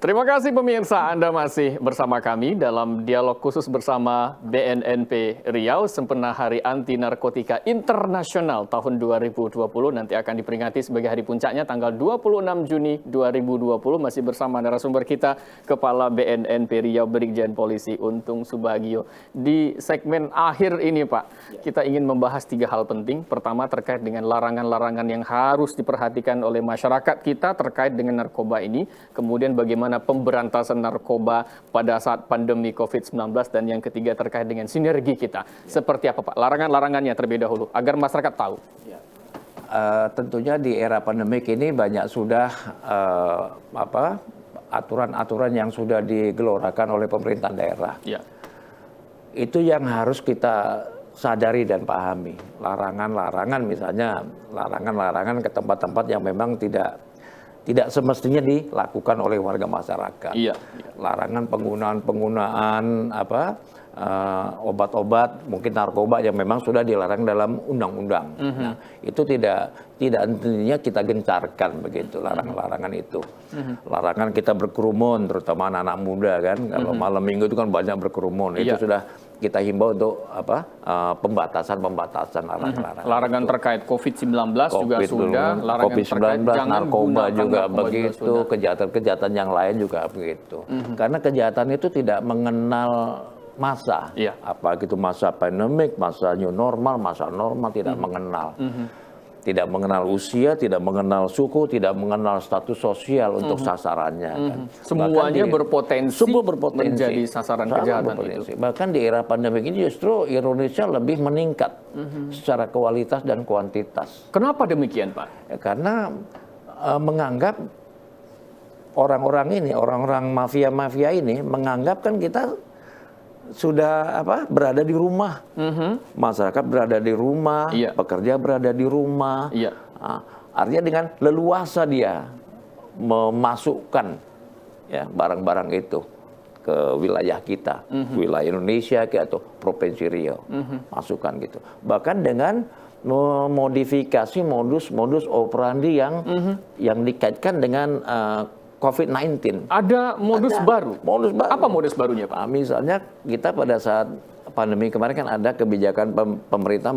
Terima kasih pemirsa, Anda masih bersama kami dalam dialog khusus bersama BNNP Riau Sempena Hari Anti Narkotika Internasional tahun 2020. Nanti akan diperingati sebagai hari puncaknya tanggal 26 Juni 2020. Masih bersama narasumber kita, Kepala BNNP Riau Brigjen Polisi Untung Subagio. Di segmen akhir ini Pak, kita ingin membahas 3 hal penting. Pertama terkait dengan larangan-larangan yang harus diperhatikan oleh masyarakat kita terkait dengan narkoba ini. Kemudian bagaimana pemberantasan narkoba pada saat pandemi COVID-19, dan yang ketiga terkait dengan sinergi kita. Seperti apa Pak? Larangan-larangannya terlebih dahulu agar masyarakat tahu. Tentunya di era pandemik ini banyak sudah aturan-aturan yang sudah digelorakan oleh pemerintah daerah. Ya. Itu yang harus kita sadari dan pahami. Larangan-larangan misalnya, larangan-larangan ke tempat-tempat yang memang tidak semestinya dilakukan oleh warga masyarakat. Iya. Larangan penggunaan obat-obat, mungkin narkoba yang memang sudah dilarang dalam undang-undang. Nah, itu tidak intinya kita gencarkan begitu larangan-larangan itu. Larangan kita berkerumun, terutama anak-anak muda kan. Kalau malam minggu itu kan banyak berkerumun. Itu sudah kita himbau untuk pembatasan larangan-larangan. Larangan terkait COVID-19 juga sudah, larangan COVID-19, terkait jangan narkoba juga narkoba begitu, kejahatan-kejahatan yang lain juga begitu. Karena kejahatan itu tidak mengenal masa, apa gitu masa pandemik, masa new normal, masa normal, tidak mengenal. Tidak mengenal usia, tidak mengenal suku, tidak mengenal status sosial untuk sasarannya. Kan. Semuanya berpotensi menjadi menjadi sasaran kejahatan itu. Bahkan di era pandemi ini justru Indonesia lebih meningkat secara kualitas dan kuantitas. Kenapa demikian Pak? Karena menganggap orang-orang mafia-mafia ini menganggap kan kita sudah berada di rumah, masyarakat berada di rumah, Iya. pekerja berada di rumah. Iya. Artinya dengan leluasa dia memasukkan ya barang-barang itu ke wilayah kita, wilayah Indonesia atau Provinsi Riau, masukkan gitu. Bahkan dengan memodifikasi modus-modus operandi yang dikaitkan dengan COVID-19. Ada modus baru. Modus baru. Apa modus barunya, Pak? Nah, misalnya kita pada saat pandemi kemarin kan ada kebijakan pemerintah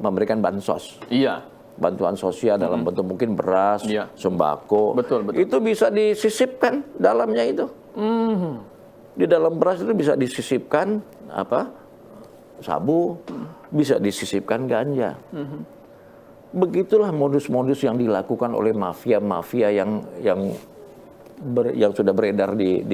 memberikan bansos. Iya. Bantuan sosial dalam bentuk mungkin beras, Iya. sembako. Betul. Itu bisa disisipkan dalamnya itu. Di dalam beras itu bisa disisipkan sabu, bisa disisipkan ganja. Begitulah modus-modus yang dilakukan oleh mafia-mafia yang sudah beredar di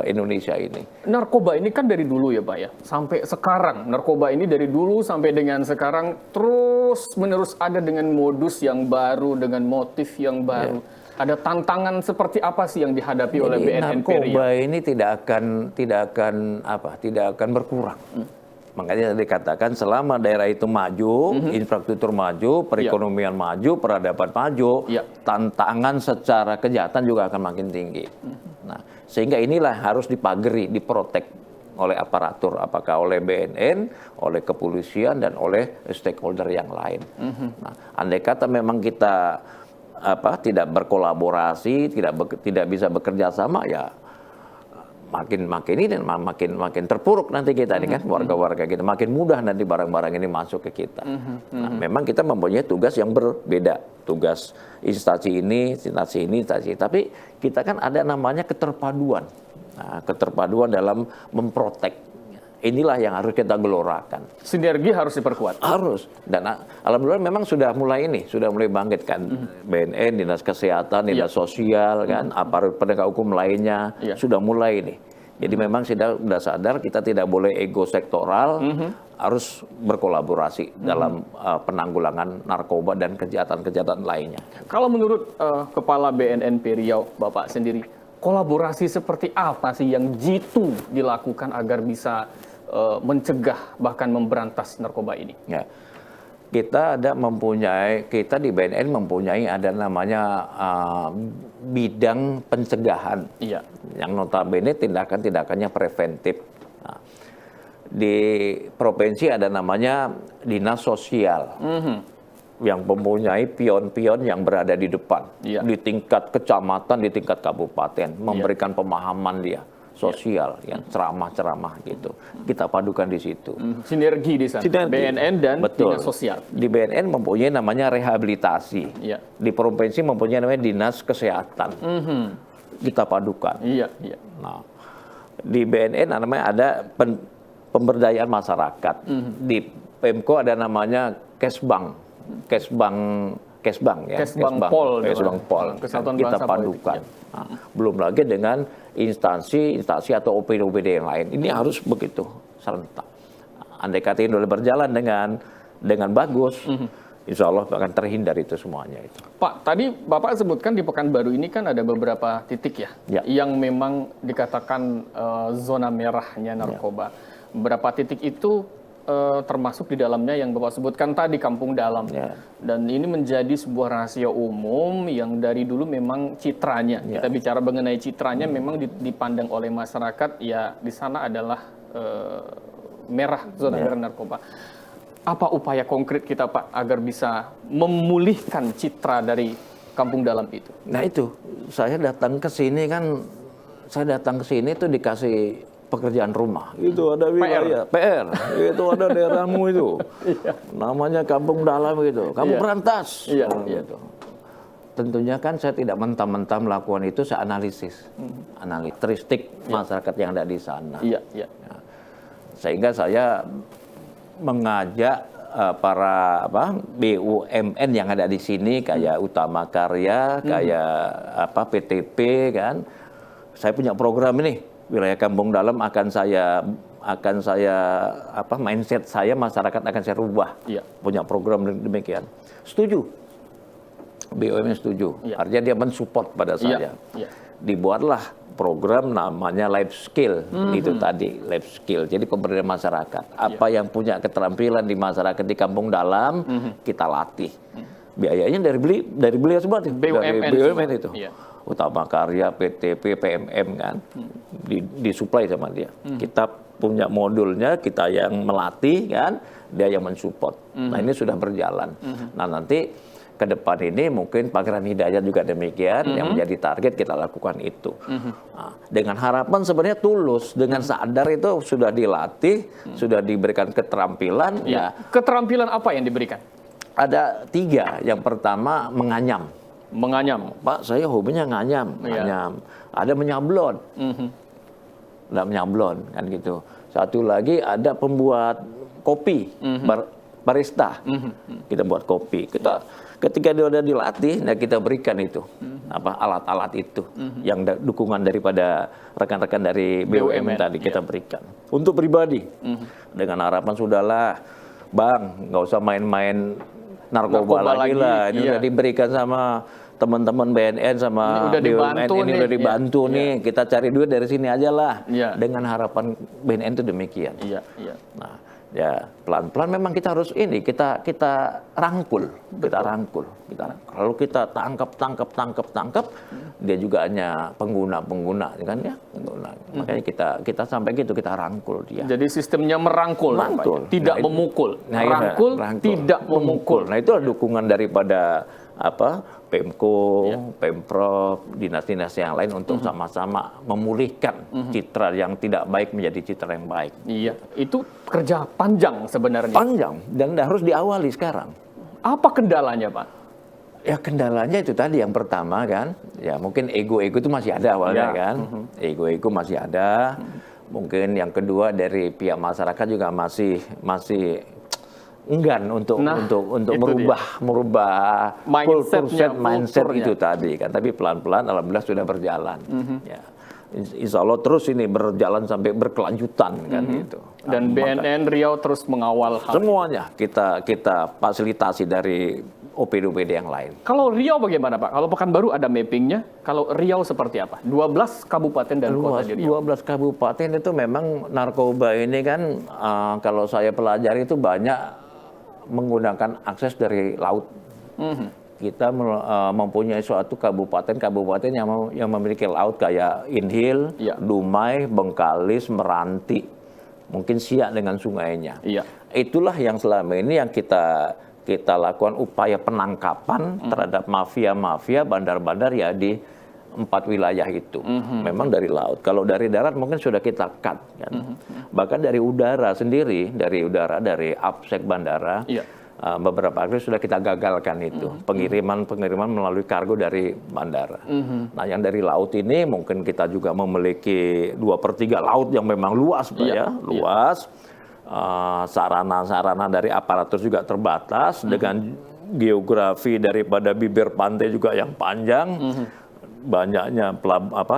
Indonesia ini. Narkoba ini kan dari dulu ya Pak ya, sampai sekarang. Narkoba ini dari dulu sampai dengan sekarang terus menerus ada dengan modus yang baru, dengan motif yang baru. Ada tantangan seperti apa sih yang dihadapi oleh BNN narkoba ini tidak akan berkurang. Makanya dikatakan selama daerah itu maju, infrastruktur maju, perekonomian maju, peradaban maju, tantangan secara kejahatan juga akan makin tinggi. Nah, sehingga inilah harus dipagari, diprotek oleh aparatur, apakah oleh BNN, oleh kepolisian, dan oleh stakeholder yang lain. Nah, andai kata memang kita tidak berkolaborasi, tidak bisa bekerja sama, ya makin makin terpuruk nanti kita ini kan, warga-warga kita makin mudah nanti barang-barang ini masuk ke kita. Nah, memang kita mempunyai tugas yang berbeda, tugas instansi ini, tapi kita kan ada namanya keterpaduan. Nah, keterpaduan dalam memprotek. Inilah yang harus kita gelorakan. Sinergi harus diperkuat. Harus. Dan alhamdulillah memang sudah mulai bangkit kan. BNN, Dinas Kesehatan, Dinas Sosial kan, aparat penegak hukum lainnya sudah mulai nih. Jadi memang sudah sadar kita tidak boleh ego sektoral, harus berkolaborasi dalam penanggulangan narkoba dan kejahatan-kejahatan lainnya. Kalau menurut Kepala BNN Riau, Bapak sendiri, kolaborasi seperti apa sih yang jitu dilakukan agar bisa mencegah bahkan memberantas narkoba ini? Ya. Kita di BNN mempunyai ada namanya bidang pencegahan. Iya. Yang notabene tindakan-tindakannya preventif. Nah, di provinsi ada namanya Dinas Sosial. Yang mempunyai pion-pion yang berada di depan. Di tingkat kecamatan, di tingkat kabupaten. Memberikan pemahaman dia. Sosial, ceramah-ceramah gitu. Kita padukan di situ. Sinergi di sana. BNN dan Dinas Sosial. Di BNN mempunyai namanya rehabilitasi. Di provinsi mempunyai namanya Dinas Kesehatan. Kita padukan. Nah, di BNN namanya ada pemberdayaan masyarakat. Di Pemko ada namanya Kesbang Pol. Kita padukan. Nah, belum lagi dengan instansi atau OPD yang lain. Ini harus begitu serentak. Andai kata ini berjalan dengan bagus, insya Allah akan terhindar itu semuanya itu. Pak, tadi Bapak sebutkan di Pekanbaru ini kan ada beberapa titik yang memang dikatakan zona merahnya narkoba. Beberapa titik itu termasuk di dalamnya yang Bapak sebutkan tadi Kampung Dalam. Dan ini menjadi sebuah rahasia umum yang dari dulu memang citranya. Kita bicara mengenai citranya memang dipandang oleh masyarakat ya di sana adalah zona merah narkoba. Apa upaya konkret kita Pak agar bisa memulihkan citra dari Kampung Dalam itu? Nah itu, saya datang ke sini itu dikasih pekerjaan rumah. Itu ada wilayah PR. Itu ada daerahmu itu. Namanya Kampung Dalam gitu. Kamu berantas. Gitu. Tentunya kan saya tidak mentah-mentah melakukan itu, saya analisis. Analitik masyarakat yang ada di sana. Sehingga saya mengajak para BUMN yang ada di sini kayak Utama Karya, kayak PTP kan. Saya punya program ini. Wilayah Kampung Dalam akan saya mindset saya masyarakat akan saya rubah. Punya program demikian. Setuju. BUMN setuju. Ya. Artinya dia mensupport pada saya. Ya. Dibuatlah program namanya life skill. Itu tadi life skill. Jadi pemberdayaan masyarakat. Apa yang punya keterampilan di masyarakat di kampung dalam kita latih. Biayanya dari beliau semua tuh. BUMN dari BUMN semua. itu. Iya. Utama Karya, PTP, PMM kan. Disuplai sama dia. Kita punya modulnya, kita yang melatih kan, dia yang mensupport. Nah, ini sudah berjalan. Nah, nanti ke depan ini mungkin Pangeran Hidayat juga demikian, yang menjadi target kita lakukan itu. Nah, dengan harapan sebenarnya tulus, dengan sadar itu sudah dilatih, sudah diberikan keterampilan. Ya, Keterampilan apa yang diberikan? ada 3. Yang pertama menganyam. Menganyam. Pak, saya hobinya nganyam. Ada menyablon. Ada menyablon kan gitu. Satu lagi ada pembuat kopi, barista. Kita buat kopi. Ketika dia udah dilatih, nah kita berikan itu alat-alat itu yang dukungan daripada rekan-rekan dari BUMN tadi kita berikan untuk pribadi dengan harapan sudahlah, Bang, nggak usah main-main narkoba lagi lah. Ini udah diberikan sama teman-teman BNN sama BUMN ini udah dibantu nih. Kita cari duit dari sini aja lah. Dengan harapan BNN itu demikian. Nah, ya pelan-pelan memang kita harus kita rangkul, Kalau kita tangkap, dia juga hanya pengguna kan ya. Makanya kita sampai gitu, kita rangkul dia. Jadi sistemnya merangkul, tidak memukul. Rangkul, tidak memukul. Nah, itu dukungan daripada Pemko, Pemprov, dinas-dinas yang lain untuk sama-sama memulihkan citra yang tidak baik menjadi citra yang baik. Iya, itu kerja panjang sebenarnya. Panjang dan harus diawali sekarang. Apa kendalanya, Pak? Ya kendalanya itu tadi yang pertama kan, ya mungkin ego-ego itu masih ada awalnya kan, ego-ego masih ada. Mungkin yang kedua dari pihak masyarakat juga masih enggan untuk merubah mindset itu tadi kan. Tapi pelan-pelan alhamdulillah sudah berjalan. Ya. Insya Allah terus ini berjalan sampai berkelanjutan kan gitu. Dan BNN Riau terus mengawal semuanya kita fasilitasi dari OPD-OPD yang lain. Kalau Riau bagaimana, Pak? Kalau Pekanbaru ada mappingnya, kalau Riau seperti apa? 12 kabupaten dan kota di Riau. 12 kabupaten itu memang narkoba ini kan kalau saya pelajari itu banyak menggunakan akses dari laut. Kita mempunyai suatu kabupaten yang memiliki laut kayak Inhil, Dumai, Bengkalis, Meranti, mungkin Siak dengan sungainya. Itulah yang selama ini yang kita lakukan upaya penangkapan terhadap mafia-mafia bandar-bandar ya di 4 wilayah itu. Memang dari laut. Kalau dari darat mungkin sudah kita cut kan. Bahkan dari udara sendiri, dari APSEC bandara. Beberapa kali sudah kita gagalkan itu pengiriman melalui kargo dari bandara. Nah, yang dari laut ini mungkin kita juga memiliki 2/3 laut yang memang luas, Pak ya, luas. Sarana-sarana dari aparatur juga terbatas dengan geografi daripada bibir pantai juga yang panjang. Banyaknya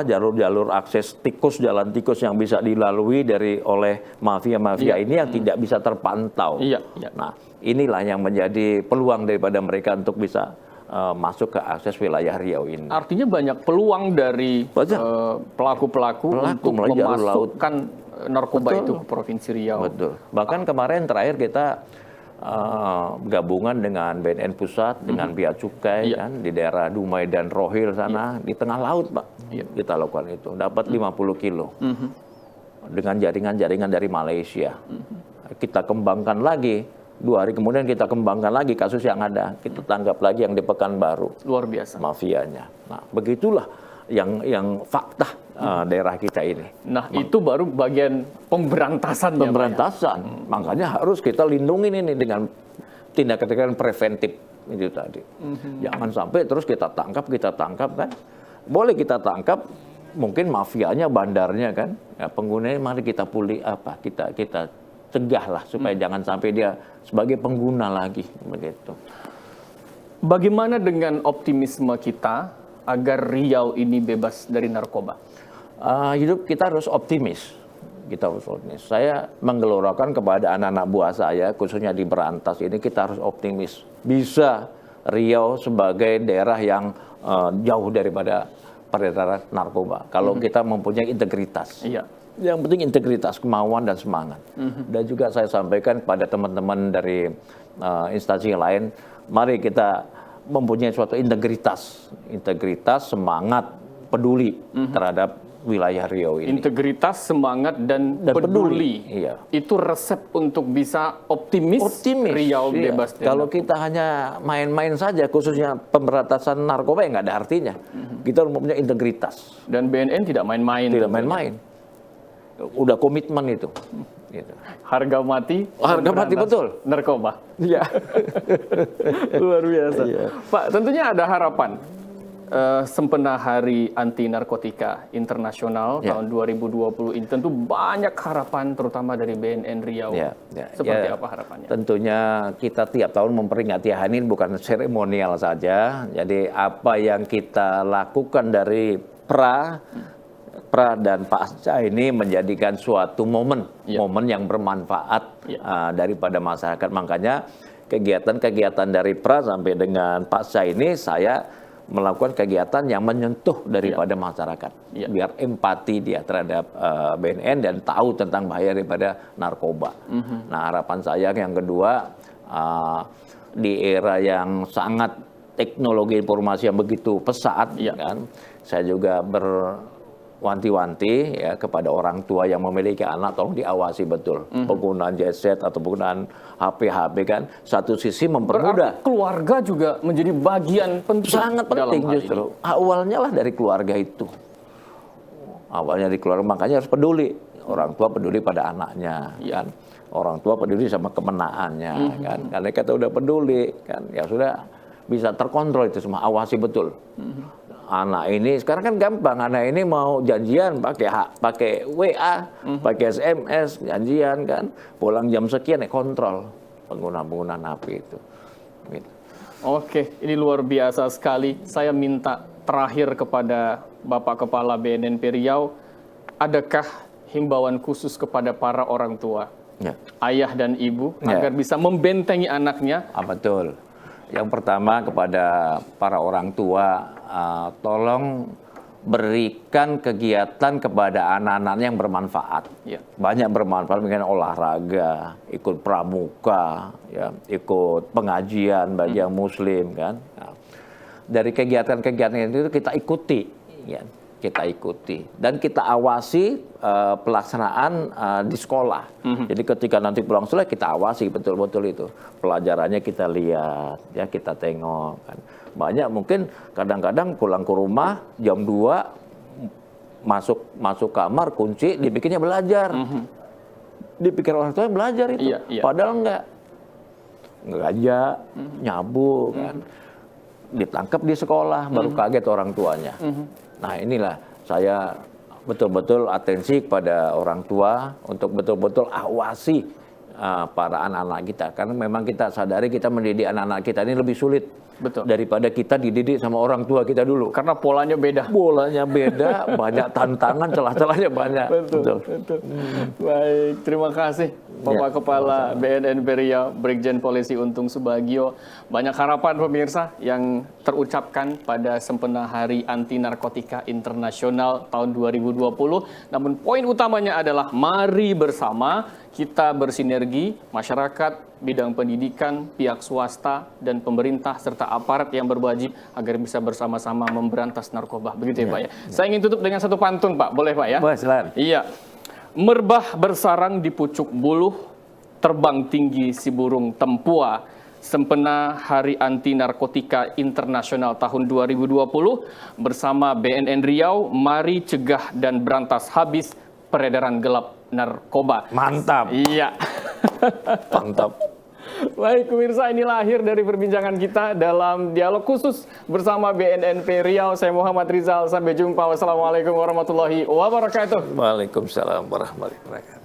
jalur-jalur akses tikus, jalan tikus yang bisa dilalui oleh mafia-mafia ini yang tidak bisa terpantau. Nah, inilah yang menjadi peluang daripada mereka untuk bisa masuk ke akses wilayah Riau ini. Artinya banyak peluang dari pelaku-pelaku untuk memasukkan narkoba itu ke Provinsi Riau. Betul. Bahkan kemarin terakhir kita gabungan dengan BNN Pusat, dengan Bea Cukai kan, di daerah Dumai dan Rohil sana, di tengah laut, Pak. Kita lakukan itu, dapat 50 kilo. Dengan jaringan-jaringan dari Malaysia. Kita kembangkan lagi, 2 hari kemudian kita kembangkan lagi kasus yang ada. Kita tangkap lagi yang di Pekanbaru. Luar biasa. Mafianya. Nah, begitulah yang fakta daerah kita ini. Nah, itu baru bagian pemberantasan. Makanya harus kita lindungi ini dengan tindakan preventif itu tadi. Jangan sampai terus kita tangkap kan. Boleh kita tangkap, mungkin mafianya, bandarnya kan. Ya, penggunanya mari kita kita cegah lah supaya jangan sampai dia sebagai pengguna lagi begitu. Bagaimana dengan optimisme kita agar Riau ini bebas dari narkoba? Hidup kita harus optimis. Saya menggelorakan kepada anak-anak buah saya, khususnya di Berantas ini, kita harus optimis. Bisa Riau sebagai daerah yang jauh daripada peredaran narkoba. Kalau kita mempunyai integritas. Iya. Yang penting integritas, kemauan dan semangat. Dan juga saya sampaikan kepada teman-teman dari instansi yang lain, mari kita mempunyai suatu integritas, semangat, peduli terhadap wilayah Riau ini. Integritas, semangat, dan peduli. Iya. Itu resep untuk bisa optimis Riau iya. bebas dari Kalau narkoba. kita hanya main-main saja, khususnya pemberantasan narkoba, ya nggak ada artinya. Kita harus mempunyai integritas. Dan BNN tidak main-main. Tidak main-main. Udah komitmen itu. Gitu. Harga mati. Harga mati, memberantas betul. Narkoba. Iya. Luar biasa. Iya. Pak, tentunya ada harapan. Sempena Hari Anti Narkotika Internasional Ya. tahun 2020 ini tentu banyak harapan terutama dari BNN Riau. Ya. Seperti Ya. apa harapannya? Tentunya kita tiap tahun memperingati hari ini bukan seremonial saja. Jadi apa yang kita lakukan dari pra dan pasca ini menjadikan suatu momen yang bermanfaat daripada masyarakat. Makanya kegiatan-kegiatan dari pra sampai dengan pasca ini saya melakukan kegiatan yang menyentuh daripada masyarakat, biar empati dia terhadap BNN dan tahu tentang bahaya daripada narkoba. Nah, harapan saya yang kedua, di era yang sangat teknologi informasi yang begitu pesat, kan, saya juga wanti-wanti ya kepada orang tua yang memiliki anak, tolong diawasi betul penggunaan gadget atau penggunaan HP kan. Satu sisi mempermudah. Berarti keluarga juga menjadi bagian penting. Sangat penting justru. Awalnya lah dari keluarga itu. Awalnya dari keluarga, makanya harus peduli. Orang tua peduli pada anaknya, kan. Orang tua peduli sama kemenaannya, kan. Karena kita udah peduli, kan. Ya sudah bisa terkontrol itu semua. Awasi betul. Anak ini sekarang kan gampang, anak ini mau janjian pakai WA, pakai SMS, janjian kan, pulang jam sekian ya kontrol penggunaan HP itu. Gitu. Oke, ini luar biasa sekali. Saya minta terakhir kepada Bapak Kepala BNNP Riau, adakah himbauan khusus kepada para orang tua, ayah dan ibu, agar bisa membentengi anaknya? Betul. Yang pertama kepada para orang tua, tolong berikan kegiatan kepada anak-anaknya yang bermanfaat. Banyak bermanfaat, mungkin olahraga, ikut pramuka, ya, ikut pengajian bagi yang muslim, kan. Nah, dari kegiatan-kegiatan itu kita ikuti, ya. Kita ikuti dan kita awasi pelaksanaan di sekolah. Jadi ketika nanti pulang sekolah kita awasi betul-betul itu pelajarannya, kita lihat, ya, kita tengok. Kan. Banyak mungkin kadang-kadang pulang ke rumah jam 2 masuk kamar kunci, dipikirnya belajar, dipikir orang tua belajar itu, padahal enggak ngajak, nyabu, kan. Ditangkap di sekolah, baru kaget orang tuanya. Nah, inilah saya betul-betul atensi kepada orang tua untuk betul-betul awasi para anak-anak kita. Karena memang kita sadari kita mendidik anak-anak kita ini lebih sulit daripada kita dididik sama orang tua kita dulu. Karena polanya beda. Polanya beda, banyak tantangan, celah-celahnya banyak. Betul. Baik, terima kasih Bapak Kepala BNNP Riau, Brigjen Polisi Untung Subagio. Banyak harapan pemirsa yang terucapkan pada sempena Hari Anti Narkotika Internasional tahun 2020. Namun poin utamanya adalah mari bersama kita bersinergi, masyarakat, bidang pendidikan, pihak swasta, dan pemerintah, serta aparat yang berwajib agar bisa bersama-sama memberantas narkoba. Begitu ya, Pak ya. Saya ingin tutup dengan satu pantun, Pak. Boleh, Pak ya? Boleh, silakan. Iya. Merbah bersarang di pucuk buluh, terbang tinggi si burung tempua. Sempena Hari Anti Narkotika Internasional tahun 2020, bersama BNN Riau, mari cegah dan berantas habis peredaran gelap narkoba. Mantap. Iya. Mantap. Baik, pemirsa, inilah akhir dari perbincangan kita dalam dialog khusus bersama BNNP Riau. Saya Muhammad Rizal. Sampai jumpa. Wassalamualaikum warahmatullahi wabarakatuh. Waalaikumsalam warahmatullahi wabarakatuh.